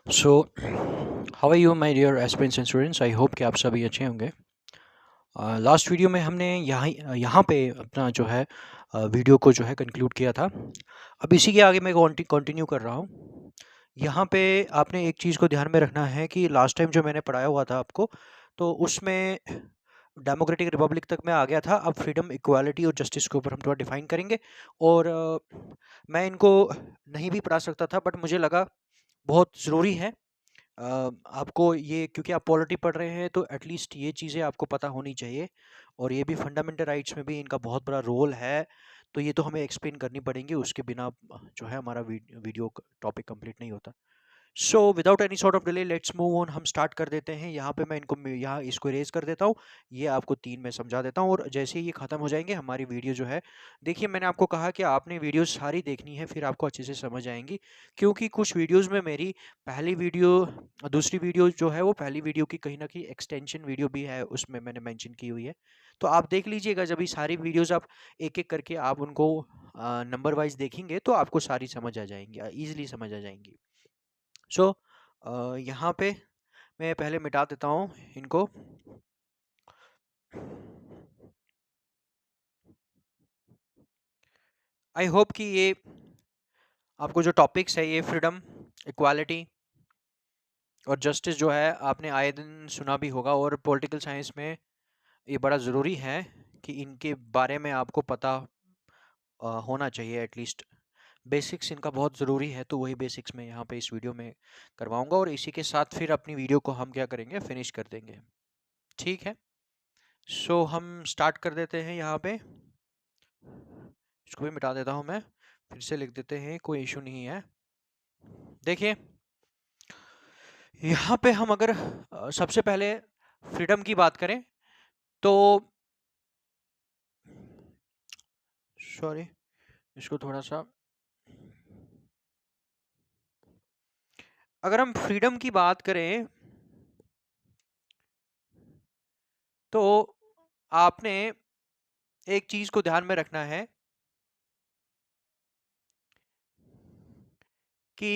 So how are you my dear aspirants and students, I hope कि आप सभी अच्छे होंगे। लास्ट वीडियो में हमने यहाँ पे अपना जो है वीडियो को जो है कंक्लूड किया था। अब इसी के आगे मैं कंटिन्यू कर रहा हूँ। यहाँ पे आपने एक चीज़ को ध्यान में रखना है कि लास्ट टाइम जो मैंने पढ़ाया हुआ था आपको, तो उसमें डेमोक्रेटिक रिपब्लिक तक मैं आ गया था। अब फ्रीडम, इक्वालिटी और जस्टिस के ऊपर हम थोड़ा डिफाइन करेंगे। और मैं इनको नहीं भी पढ़ा सकता था, बट मुझे लगा बहुत ज़रूरी है आपको ये, क्योंकि आप पॉलिटी पढ़ रहे हैं तो एटलीस्ट ये चीज़ें आपको पता होनी चाहिए। और ये भी फंडामेंटल राइट्स में भी इनका बहुत बड़ा रोल है। तो ये तो हमें एक्सप्लेन करनी पड़ेंगी, उसके बिना जो है हमारा वीडियो टॉपिक कंप्लीट नहीं होता। So without any sort of delay let's move on, हम स्टार्ट कर देते हैं। यहाँ पे मैं इनको यहाँ इसको इरेज कर देता हूँ। ये आपको 3 में समझा देता हूँ, और जैसे ही ये ख़त्म हो जाएंगे हमारी वीडियो जो है, देखिए मैंने आपको कहा कि आपने वीडियो सारी देखनी है, फिर आपको अच्छे से समझ आएंगी। क्योंकि कुछ वीडियोज़ में मेरी पहली वीडियो, दूसरी वीडियो जो है वो पहली वीडियो की कहीं ना कहीं एक्सटेंशन वीडियो भी है, उसमें मैंने मैंशन की हुई है। तो आप देख लीजिएगा, जब ये सारी वीडियोज़ आप एक एक करके आप उनको नंबर वाइज देखेंगे तो आपको सारी समझ आ जाएंगी, ईजिली समझ आ जाएंगी। सो यहाँ पे मैं पहले मिटा देता हूँ इनको। आई होप कि ये आपको जो टॉपिक्स है, ये फ्रीडम, इक्वालिटी और जस्टिस जो है, आपने आए दिन सुना भी होगा। और पॉलिटिकल साइंस में ये बड़ा ज़रूरी है कि इनके बारे में आपको पता होना चाहिए। एटलीस्ट बेसिक्स इनका बहुत ज़रूरी है, तो वही बेसिक्स मैं यहाँ पे इस वीडियो में करवाऊँगा, और इसी के साथ फिर अपनी वीडियो को हम क्या करेंगे, फिनिश कर देंगे। ठीक है, सो हम स्टार्ट कर देते हैं यहाँ पे। इसको भी मिटा देता हूँ मैं, फिर से लिख देते हैं, कोई इशू नहीं है। देखिए यहाँ पे हम अगर सबसे पहले फ्रीडम की बात करें तो, सॉरी इसको थोड़ा सा, अगर हम फ्रीडम की बात करें तो आपने एक चीज को ध्यान में रखना है कि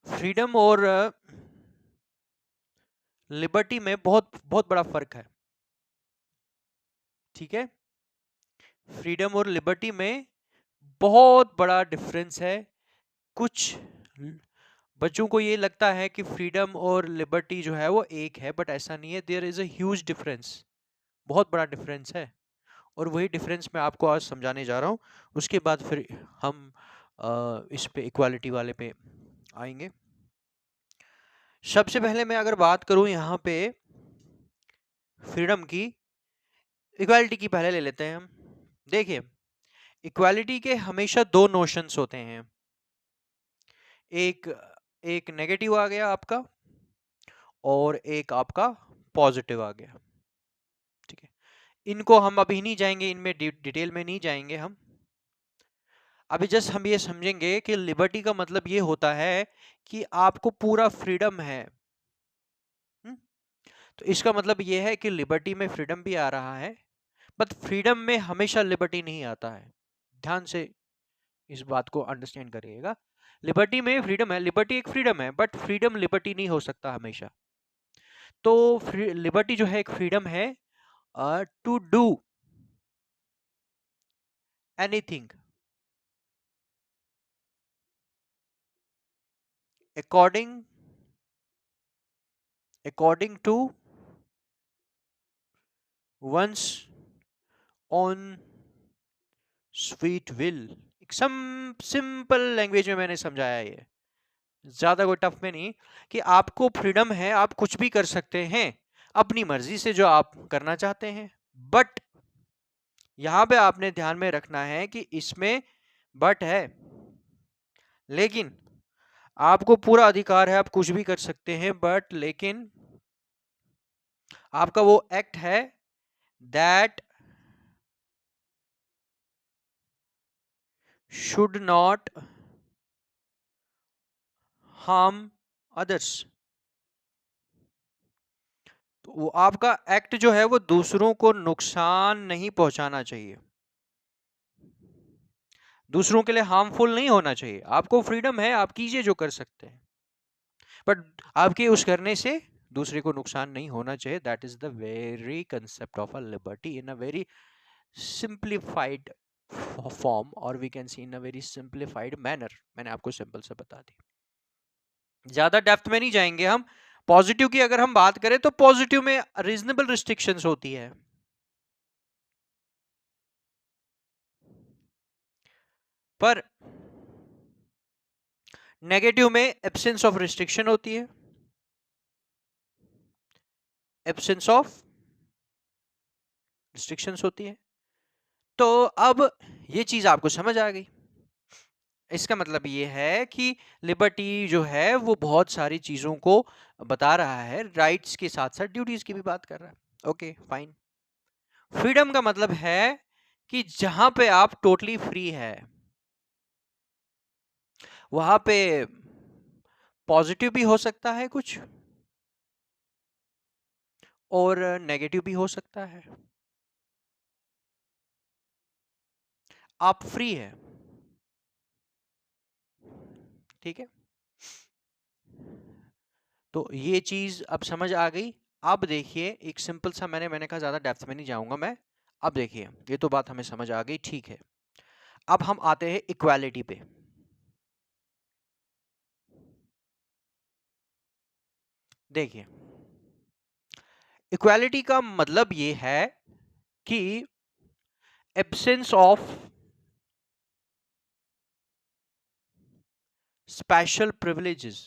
फ्रीडम और लिबर्टी में बहुत बहुत बड़ा फर्क है। ठीक है, फ्रीडम और लिबर्टी में बहुत बड़ा डिफरेंस है। कुछ बच्चों को ये लगता है कि फ्रीडम और लिबर्टी जो है वो एक है, बट ऐसा नहीं है। There is a huge difference, बहुत बड़ा डिफरेंस है। और वही डिफरेंस मैं आपको आज समझाने जा रहा हूँ। उसके बाद फिर हम इस पे इक्वालिटी वाले पे आएंगे। सबसे पहले मैं अगर बात करूं यहाँ पे फ्रीडम की, इक्वालिटी की पहले ले लेते हैं हम। देखिए, इक्वालिटी के हमेशा दो नोशंस होते हैं। एक एक नेगेटिव आ गया आपका, और एक आपका पॉजिटिव आ गया। ठीक है, इनको हम अभी नहीं जाएंगे, इनमें डिटेल में नहीं जाएंगे हम। अभी जस्ट हम ये समझेंगे कि लिबर्टी का मतलब ये होता है कि आपको पूरा फ्रीडम है। हम्म? तो इसका मतलब ये है कि लिबर्टी में फ्रीडम भी आ रहा है, बट फ्रीडम में हमेशा लिबर्टी नहीं आता है। ध्यान से इस बात को अंडरस्टैंड करिएगा। लिबर्टी में फ्रीडम है, लिबर्टी एक फ्रीडम है, बट फ्रीडम लिबर्टी नहीं हो सकता हमेशा। तो लिबर्टी जो है एक फ्रीडम है to do anything according according to one's own sweet will. एक सिंपल लैंग्वेज में मैंने समझाया, ये ज्यादा कोई टफ में नहीं, कि आपको फ्रीडम है, आप कुछ भी कर सकते हैं अपनी मर्जी से जो आप करना चाहते हैं। बट यहां पे आपने ध्यान में रखना है कि इसमें बट है, लेकिन आपको पूरा अधिकार है, आप कुछ भी कर सकते हैं, बट लेकिन आपका वो एक्ट है that should not harm others. तो वो आपका एक्ट जो है वो दूसरों को नुकसान नहीं पहुंचाना चाहिए, दूसरों के लिए हार्मफुल नहीं होना चाहिए। आपको फ्रीडम है, आप कीजिए जो कर सकते हैं, बट आपके उस करने से दूसरे को नुकसान नहीं होना चाहिए। That is the very concept of a liberty in a very simplified form, और we can see in a very simplified manner. मैंने आपको सिंपल से बता दी, ज्यादा डेप्थ में नहीं जाएंगे हम। पॉजिटिव की अगर हम बात करें तो पॉजिटिव में रीजनेबल रिस्ट्रिक्शंस होती है, पर नेगेटिव में एब्सेंस ऑफ रिस्ट्रिक्शन होती है, एब्सेंस ऑफ रिस्ट्रिक्शंस होती है। तो अब ये चीज आपको समझ आ गई। इसका मतलब ये है कि लिबर्टी जो है वो बहुत सारी चीजों को बता रहा है, राइट्स के साथ साथ ड्यूटीज की भी बात कर रहा है। Okay fine. फ्रीडम का मतलब है कि जहां पे आप टोटली फ्री है वहां पे पॉजिटिव भी हो सकता है कुछ, और नेगेटिव भी हो सकता है। आप फ्री है, ठीक है। तो ये चीज अब समझ आ गई। अब देखिए एक सिंपल सा, मैंने कहा ज्यादा डेप्थ में नहीं जाऊंगा मैं। अब देखिए ये तो बात हमें समझ आ गई, ठीक है। अब हम आते हैं इक्वालिटी पे। देखिए इक्वालिटी का मतलब ये है कि एब्सेंस ऑफ स्पेशल प्रिविलेजेस,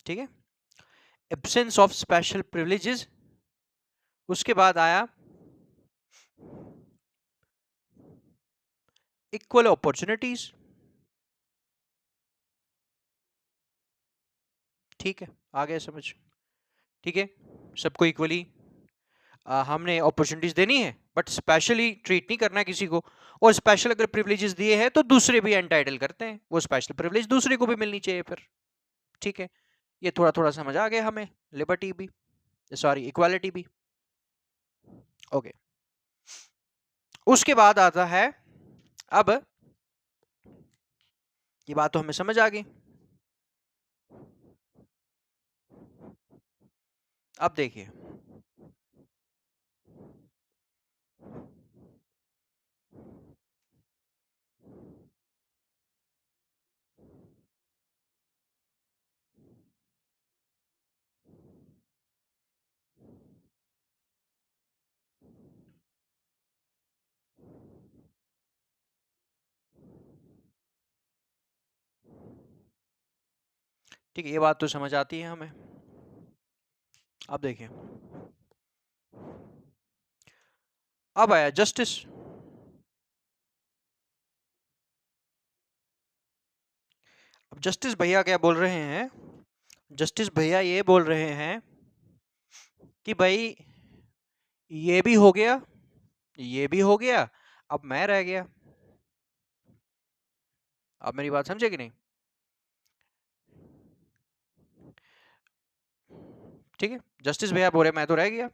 ठीक है। एब्सेंस ऑफ स्पेशल प्रिविलेजेस, उसके बाद आया इक्वल अपॉर्चुनिटीज, ठीक है। आ गया समझ, ठीक है। सबको इक्वली हमने अपॉर्चुनिटीज देनी है, बट स्पेशली ट्रीट नहीं करना किसी को। और स्पेशल अगर प्रिविलेजेस दिए हैं तो दूसरे भी एंटाइटल करते हैं, वो स्पेशल प्रिविलेज दूसरे को भी मिलनी चाहिए फिर, ठीक है। ये थोड़ा थोड़ा समझ आ गया हमें, लिबर्टी भी, सॉरी इक्वालिटी भी। ओके, उसके बाद आता है, अब ये बात तो हमें समझ आ गई। अब देखिए ठीक है, ये बात तो समझ आती है हमें। अब देखिए, अब आया जस्टिस। अब जस्टिस भैया क्या बोल रहे हैं, जस्टिस भैया ये बोल रहे हैं कि भाई ये भी हो गया, ये भी हो गया, अब मैं रह गया। आप मेरी बात समझे कि नहीं, ठीक है। जस्टिस भैया बोले मैं तो रह गया।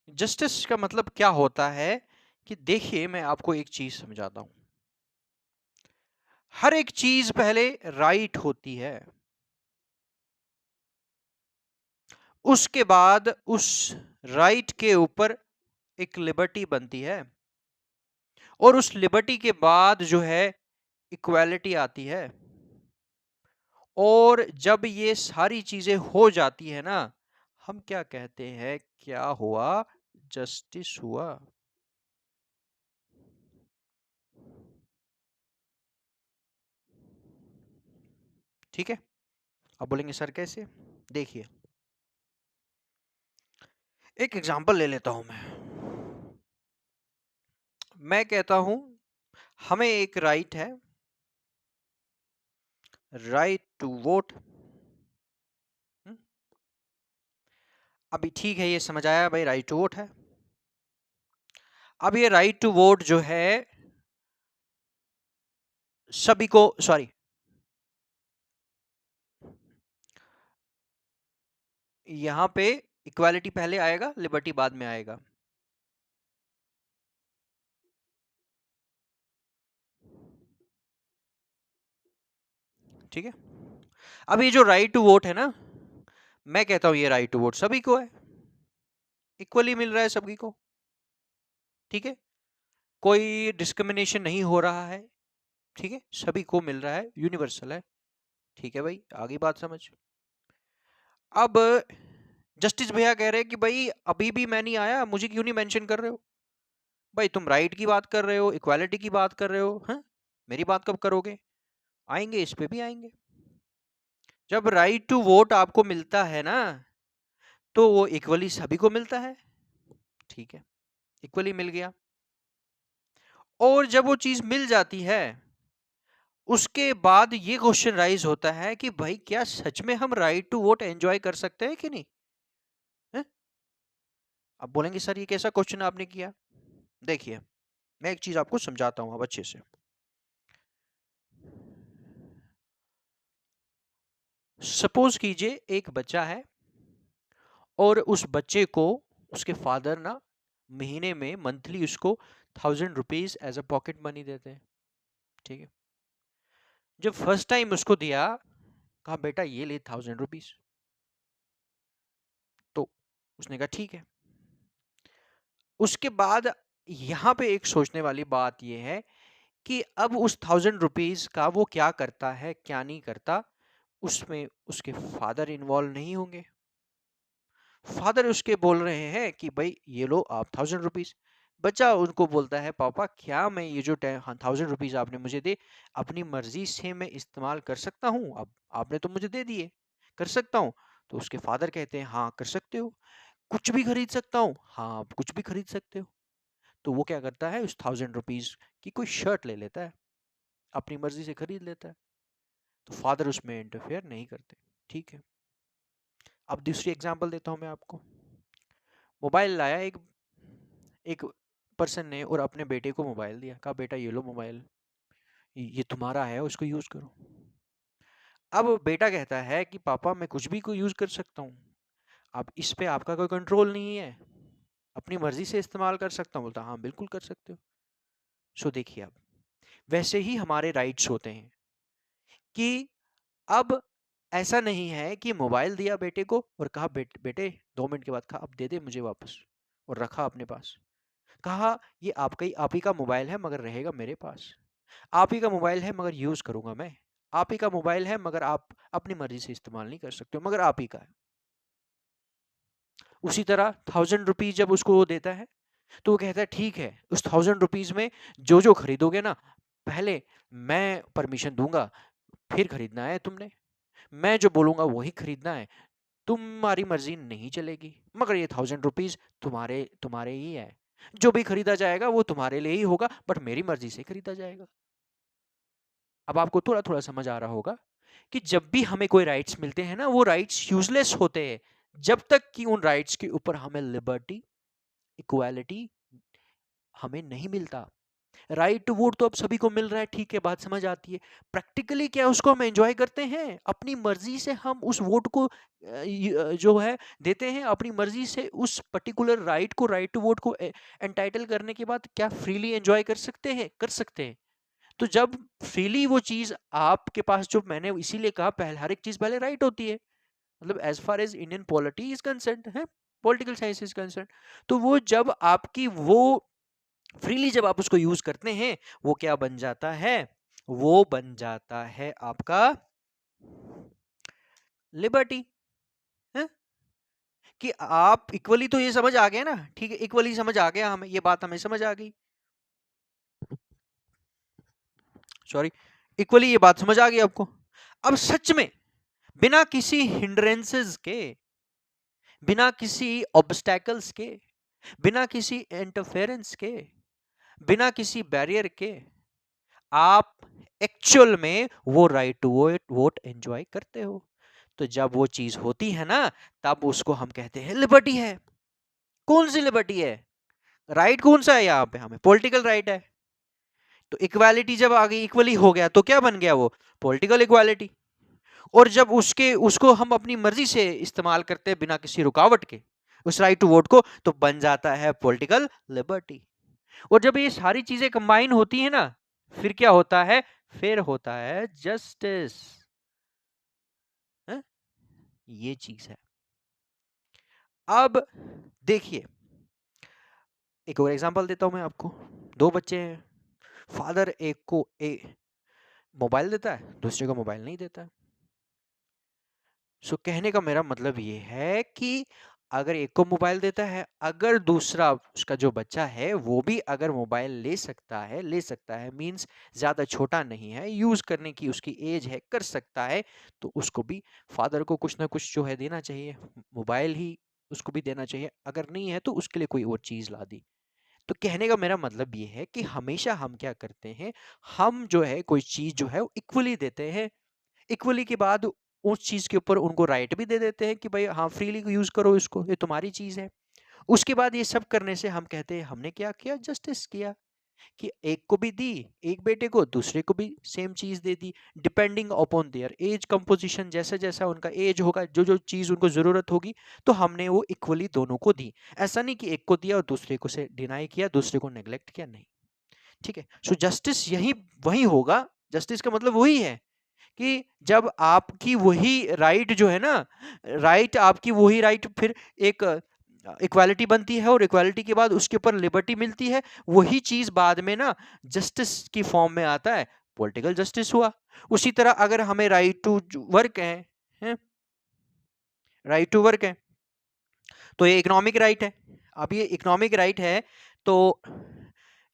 जस्टिस का मतलब क्या होता है कि देखिए मैं आपको एक चीज समझाता हूं। हर एक चीज पहले राइट होती है, उसके बाद उस राइट के ऊपर एक लिबर्टी बनती है, और उस लिबर्टी के बाद जो है इक्वालिटी आती है। और जब ये सारी चीजें हो जाती है ना, हम क्या कहते हैं, क्या हुआ, जस्टिस हुआ। ठीक है। अब बोलेंगे सर कैसे, देखिए एक एग्जांपल ले लेता हूं मैं कहता हूं हमें एक राइट है, राइट टू वोट। अभी ठीक है, ये समझ आया भाई, राइट टू वोट है। अब ये राइट टू वोट जो है सभी को, सॉरी, यहां पे इक्वालिटी पहले आएगा, लिबर्टी बाद में आएगा। ठीक है। अब ये जो राइट टू वोट है ना, मैं कहता हूं ये राइट टू वोट सभी को है, इक्वली मिल रहा है सभी को। ठीक है, कोई डिस्क्रिमिनेशन नहीं हो रहा है। ठीक है, सभी को मिल रहा है, यूनिवर्सल है। ठीक है भाई, आगे बात समझ। अब जस्टिस भैया कह रहे हैं कि भाई अभी भी मैं नहीं आया, मुझे क्यों नहीं मेंशन कर रहे हो? भाई तुम राइट की बात कर रहे हो, इक्वालिटी की बात कर रहे हो, हैं? मेरी बात कब करोगे? आएंगे, इस पे भी आएंगे। जब राइट टू वोट आपको मिलता है ना, तो वो इक्वली सभी को मिलता है। ठीक है, इक्वली मिल गया। और जब वो चीज मिल जाती है, उसके बाद ये क्वेश्चन राइज होता है कि भाई क्या सच में हम राइट टू वोट एंजॉय कर सकते हैं कि नहीं? है? अब बोलेंगे सर ये कैसा क्वेश्चन आपने किया? देखिए, मैं एक चीज आपको समझाता हूं अब अच्छे से। सपोज कीजिए एक बच्चा है, और उस बच्चे को उसके फादर ना महीने में, मंथली उसको 1000 rupees as a pocket money देते हैं। ठीक है, जब फर्स्ट टाइम उसको दिया, कहा बेटा ये ले 1000 रुपीज, तो उसने कहा ठीक है। उसके बाद यहाँ पे एक सोचने वाली बात यह है कि अब उस 1000 रुपीज का वो क्या करता है क्या नहीं करता, उसमें उसके फादर इन्वॉल्व नहीं होंगे। फादर उसके बोल रहे हैं कि भाई ये लो आप 1000 रुपीज। बच्चा उनको बोलता है पापा क्या मैं ये जो 1000 रुपीज आपने मुझे दे, अपनी मर्जी से मैं इस्तेमाल कर सकता हूँ? अब आपने तो मुझे दे दिए, कर सकता हूँ? तो उसके फादर कहते हैं हाँ कर सकते हो। कुछ भी खरीद सकता हूँ? हाँ आप कुछ भी खरीद सकते हो। तो वो क्या करता है, उस 1000 रुपीज की कोई शर्ट ले लेता है, अपनी मर्जी से खरीद लेता है। तो फादर उसमें इंटरफेयर नहीं करते। ठीक है, अब दूसरी एग्जांपल देता हूं मैं आपको। मोबाइल लाया एक एक पर्सन ने, और अपने बेटे को मोबाइल दिया, कहा बेटा ये लो मोबाइल, ये तुम्हारा है, उसको यूज करो। अब बेटा कहता है कि पापा मैं कुछ भी को यूज कर सकता हूँ, अब इस पे आपका कोई कंट्रोल नहीं है, अपनी मर्जी से इस्तेमाल कर सकता हूँ। बोलता हाँ बिल्कुल कर सकते हो। सो देखिए, अब वैसे ही हमारे राइट्स होते हैं कि अब ऐसा नहीं है कि मोबाइल दिया बेटे को और कहा बेटे 2 मिनट के बाद कहा अब दे दे मुझे वापस, और रखा अपने पास। कहा ये आपका ही, आप ही का मोबाइल है मगर रहेगा मेरे पास, आप ही का मोबाइल है मगर यूज करूंगा मैं, आप ही का मोबाइल है मगर आप अपनी मर्जी से इस्तेमाल नहीं कर सकते हो, मगर आप ही का है। उसी तरह 1000 रुपीज जब उसको वो देता है, तो वो कहता है ठीक है, उस 1000 रुपीज में जो जो खरीदोगे ना, पहले मैं परमिशन दूंगा, फिर खरीदना है तुमने, मैं जो बोलूंगा वही खरीदना है, तुम्हारी मर्जी नहीं चलेगी, मगर ये 1000 रुपीज तुम्हारे तुम्हारे ही है, जो भी खरीदा जाएगा वो तुम्हारे लिए ही होगा, बट मेरी मर्जी से खरीदा जाएगा। अब आपको थोड़ा थोड़ा समझ आ रहा होगा कि जब भी हमें कोई राइट्स मिलते हैं ना, वो राइट्स यूजलेस होते हैं जब तक कि उन राइट्स के ऊपर हमें लिबर्टी, इक्वालिटी हमें नहीं मिलता। राइट टू वोट तो अब सभी को मिल रहा है, ठीक है, बात समझ आती है। प्रैक्टिकली क्या उसको हम एंजॉय करते हैं? अपनी मर्जी से हम उस वोट को जो है देते हैं, अपनी मर्जी से उस पर्टिकुलर राइट को, राइट टू वोट को एंटाइटल करने के बाद क्या फ्रीली एंजॉय कर सकते हैं? कर सकते हैं। तो जब फ्रीली वो चीज आपके पास, जो मैंने इसीलिए कहा पहले हर एक चीज पहले राइट होती है, मतलब as far as Indian polity is concern है, पॉलिटिकल साइंस इज कंसर्न, तो वो जब आपकी वो फ्रीली जब आप उसको यूज करते हैं, वो क्या बन जाता है? वो बन जाता है आपका लिबर्टी है। कि आप इक्वली, तो ये समझ आ गया ना? ठीक है, इक्वली समझ आ गया हमें, ये बात हमें समझ आ गई। सॉरी, इक्वली ये बात समझ आ गई आपको। अब सच में बिना किसी हिंड्रेंसेस के, बिना किसी ऑब्स्टैकल्स के, बिना किसी इंटरफेरेंस के, बिना किसी बैरियर के, आप एक्चुअल में वो राइट टू वोट एंजॉय करते हो। तो जब वो चीज होती है ना, तब उसको हम कहते हैं लिबर्टी है। कौन सी लिबर्टी है? राइट कौन सा है यहाँ पे? हमें पॉलिटिकल राइट है। तो इक्वालिटी जब आ गई, इक्वली हो गया, तो क्या बन गया वो? Political equality. और जब उसको हम अपनी मर्जी से इस्तेमाल करते हैं बिना किसी रुकावट के उस राइट टू वोट को, तो बन जाता है पॉलिटिकल लिबर्टी। और जब ये सारी चीजें कंबाइन होती है ना, फिर क्या होता है? फिर होता है जस्टिस। ये चीज है। अब देखिए, एक और एग्जांपल देता हूं मैं आपको। दो बच्चे हैं, फादर एक को मोबाइल देता है, दूसरे को मोबाइल नहीं देता है। सो कहने का मेरा मतलब ये है कि अगर एक को मोबाइल देता है, अगर दूसरा उसका जो बच्चा है वो भी अगर मोबाइल ले सकता है मींस ज़्यादा छोटा नहीं है, यूज़ करने की उसकी एज है, कर सकता है, तो उसको भी फादर को कुछ ना कुछ जो है देना चाहिए, मोबाइल ही उसको भी देना चाहिए। अगर नहीं है तो उसके लिए कोई और चीज़ ला दी। तो कहने का मेरा मतलब ये है कि हमेशा हम क्या करते हैं, हम जो है कोई चीज़ जो है इक्वली देते हैं। इक्वली के बाद उस चीज़ के ऊपर उनको राइट भी दे देते हैं कि भाई हाँ, फ्रीली यूज़ करो इसको, ये तुम्हारी चीज़ है। उसके बाद ये सब करने से हम कहते हैं हमने क्या किया? जस्टिस किया। कि एक को भी दी, एक बेटे को, दूसरे को भी सेम चीज़ दे दी, depending upon their age composition. जैसा-जैसा उनका एज होगा, जो-जो चीज़ उनको ज़रूरत होगी, तो हमने वो इक्वली दोनों को दी। ऐसा नहीं कि एक को दिया और दूसरे को से डिनाई किया, दूसरे को नेग्लेक्ट किया, नहीं। ठीक है? सो जस्टिस यही वही होगा, जस्टिस का मतलब वही है कि जब आपकी वही राइट जो है ना, राइट आपकी वही राइट फिर एक इक्वालिटी बनती है, और इक्वालिटी के बाद उसके ऊपर लिबर्टी मिलती है, वही चीज बाद में ना जस्टिस की फॉर्म में आता है, पॉलिटिकल जस्टिस हुआ। उसी तरह अगर हमें राइट टू वर्क है, राइट टू वर्क है, तो ये इकोनॉमिक राइट है। अब ये इकोनॉमिक राइट है, तो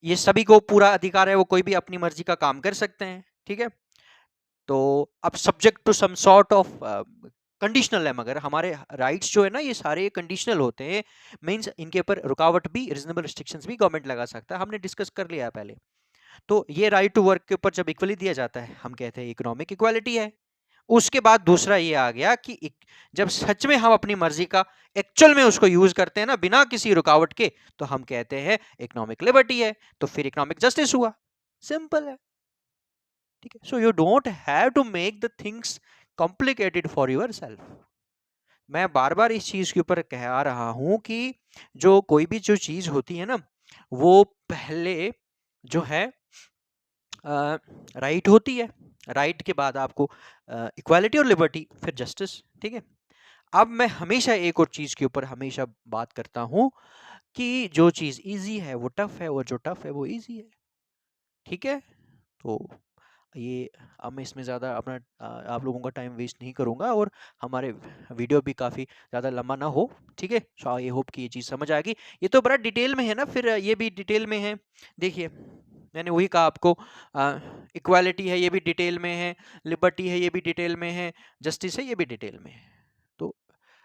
ये सभी को पूरा अधिकार है, वो कोई भी अपनी मर्जी का काम कर सकते हैं। ठीक है? तो अब subject to some sort of conditional है, मगर हमारे राइट्स जो है ना ये सारे कंडीशनल होते हैं। मींस इनके ऊपर रुकावट भी, रीजनेबल रिस्ट्रिक्शंस भी गवर्नमेंट लगा सकता है, हमने डिस्कस कर लिया है पहले। तो ये राइट टू वर्क के ऊपर जब इक्वली दिया जाता है, हम कहते हैं इकोनॉमिक इक्वालिटी है। उसके बाद दूसरा ये आ गया कि जब सच में हम अपनी मर्जी का एक्चुअल में उसको यूज करते हैं ना बिना किसी रुकावट के, तो हम कहते हैं इकोनॉमिक लिबर्टी है, तो फिर इकोनॉमिक जस्टिस हुआ। सिंपल है। ठीक है? So you don't have to make the things complicated for yourself. मैं बार बार इस चीज के ऊपर कह रहा हूं कि जो कोई भी जो चीज होती है ना, वो पहले जो है राइट होती है, राइट के बाद आपको इक्वालिटी और लिबर्टी, फिर जस्टिस। ठीक है? अब मैं हमेशा एक और चीज के ऊपर हमेशा बात करता हूं कि जो चीज इजी है वो टफ है, और जो टफ है वो इजी है। ठीक है? तो ये अब मैं इसमें ज़्यादा अपना आप लोगों का टाइम वेस्ट नहीं करूँगा, और हमारे वीडियो भी काफ़ी ज़्यादा लंबा ना हो। ठीक है? सो आई होप कि ये चीज़ समझ आ गई। ये तो बड़ा डिटेल में है ना, फिर ये भी डिटेल में है। देखिए, मैंने वही कहा आपको, इक्वालिटी है ये भी डिटेल में है, लिबर्टी है ये भी डिटेल में है, जस्टिस है ये भी डिटेल में है। तो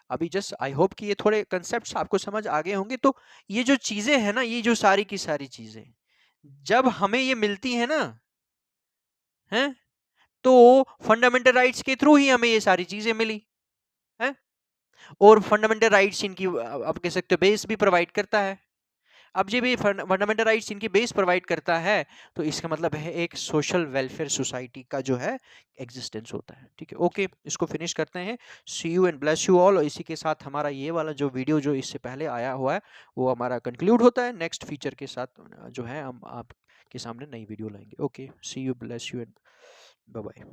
अभी जस्ट आई होप कि ये थोड़े कंसेप्ट्स आपको समझ आ गए होंगे। तो ये जो चीज़ें हैं ना, ये जो सारी की सारी चीज़ें जब हमें ये मिलती है ना, हैं, तो फंडामेंटल राइट्स के थ्रू ही हमें ये सारी चीजें मिली हैं। और फंडामेंटल राइट्स इनकी आप कह सकते हो बेस भी प्रोवाइड करता है। अब जब ये फंडामेंटल राइट्स इनकी बेस प्रोवाइड करता है, तो इसका मतलब है एक सोशल वेलफेयर सोसाइटी का जो है एग्जिस्टेंस होता है। ठीक है? ओके, इसको फिनिश करते हैं। See you and bless you all. और इसी के साथ हमारा ये वाला जो वीडियो जो इससे पहले आया हुआ है वो हमारा कंक्लूड होता है। नेक्स्ट फीचर के साथ जो है हम आपके सामने नई वीडियो लाएंगे। Okay, see you, bless you and bye bye.